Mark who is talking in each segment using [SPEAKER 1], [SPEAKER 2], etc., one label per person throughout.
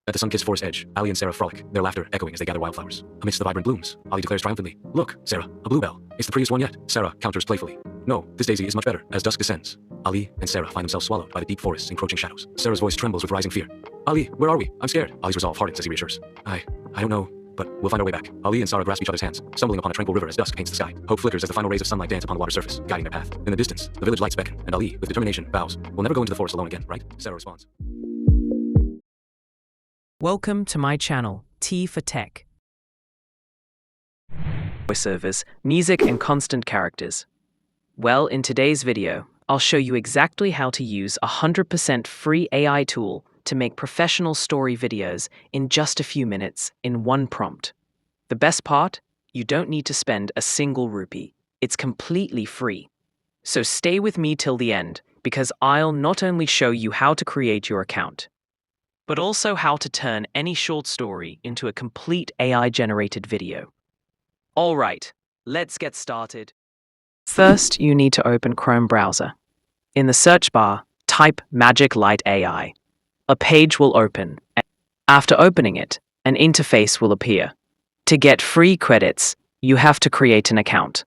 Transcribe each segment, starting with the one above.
[SPEAKER 1] At the sun-kissed forest edge, Ali and Sarah frolic, their laughter echoing as they gather wildflowers. Amidst the vibrant blooms, Ali declares triumphantly, "Look, Sarah, a bluebell. It's the prettiest one yet." Sarah counters playfully, "No, this daisy is much better." As dusk descends, Ali and Sarah find themselves swallowed by the deep forest's encroaching shadows. Sarah's voice trembles with rising fear. "Ali, where are we? I'm scared." Ali's resolve hardens as he reassures. I don't know, but we'll find our way back." Ali and Sarah grasp each other's hands, stumbling upon a tranquil river as dusk paints the sky. Hope flickers as the final rays of sunlight dance upon the water's surface, guiding their path. In the distance, the village lights beckon, and Ali, with determination, vows, "We'll never go into the forest alone again, right?" Sarah responds.
[SPEAKER 2] Welcome to my channel, T for Tech. Voiceovers, music and constant characters. Well, in today's video, I'll show you exactly how to use a 100% free AI tool to make professional story videos in just a few minutes in one prompt. The best part? You don't need to spend a single rupee. It's completely free. So stay with me till the end, because I'll not only show you how to create your account, but also how to turn any short story into a complete AI-generated video. All right, let's get started. First, you need to open Chrome browser. In the search bar, type magiclight AI. A page will open. After opening it, an interface will appear. To get free credits, you have to create an account.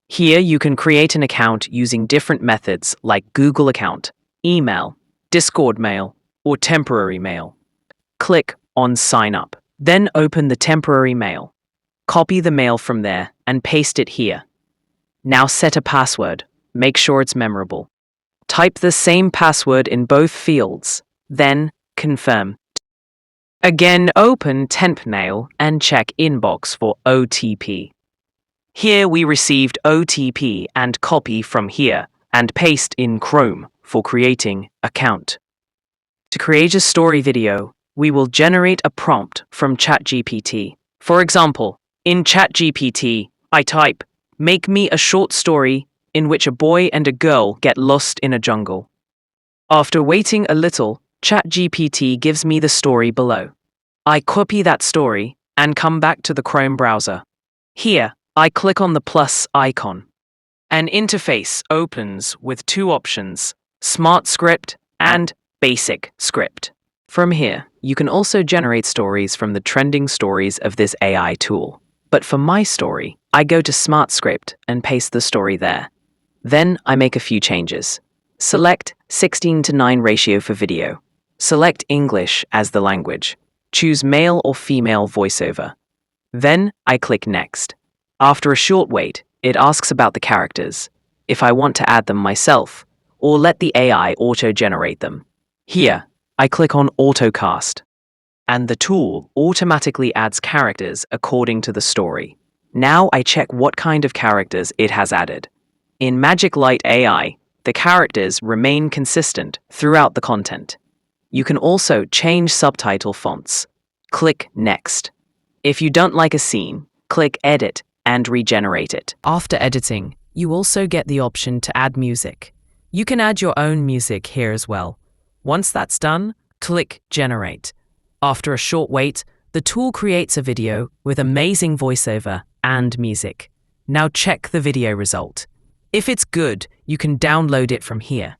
[SPEAKER 2] Here, you can create an account using different methods like Google account, email, Discord mail, or temporary mail. Click on Sign Up. Then open the temporary mail. Copy the mail from there and paste it here. Now set a password. Make sure it's memorable. Type the same password in both fields. Then confirm. Again, open temp mail and check inbox for OTP. Here we received OTP and copy from here and paste in Chrome for creating account. To create a story video, we will generate a prompt from ChatGPT. For example, in ChatGPT, I type, "Make me a short story in which a boy and a girl get lost in a jungle." After waiting a little, ChatGPT gives me the story below. I copy that story and come back to the Chrome browser. Here, I click on the plus icon. An interface opens with two options, Smart Script and Basic Script. From here, you can also generate stories from the trending stories of this AI tool. But for my story, I go to Smart Script and paste the story there. Then I make a few changes. Select 16:9 ratio for video. Select English as the language. Choose male or female voiceover. Then I click Next. After a short wait, it asks about the characters, if I want to add them myself, or let the AI auto-generate them. Here, I click on Autocast, and the tool automatically adds characters according to the story. Now I check what kind of characters it has added. In magiclight AI, the characters remain consistent throughout the content. You can also change subtitle fonts. Click Next. If you don't like a scene, click Edit and regenerate it. After editing, you also get the option to add music. You can add your own music here as well. Once that's done, click Generate. After a short wait, the tool creates a video with amazing voiceover and music. Now check the video result. If it's good, you can download it from here.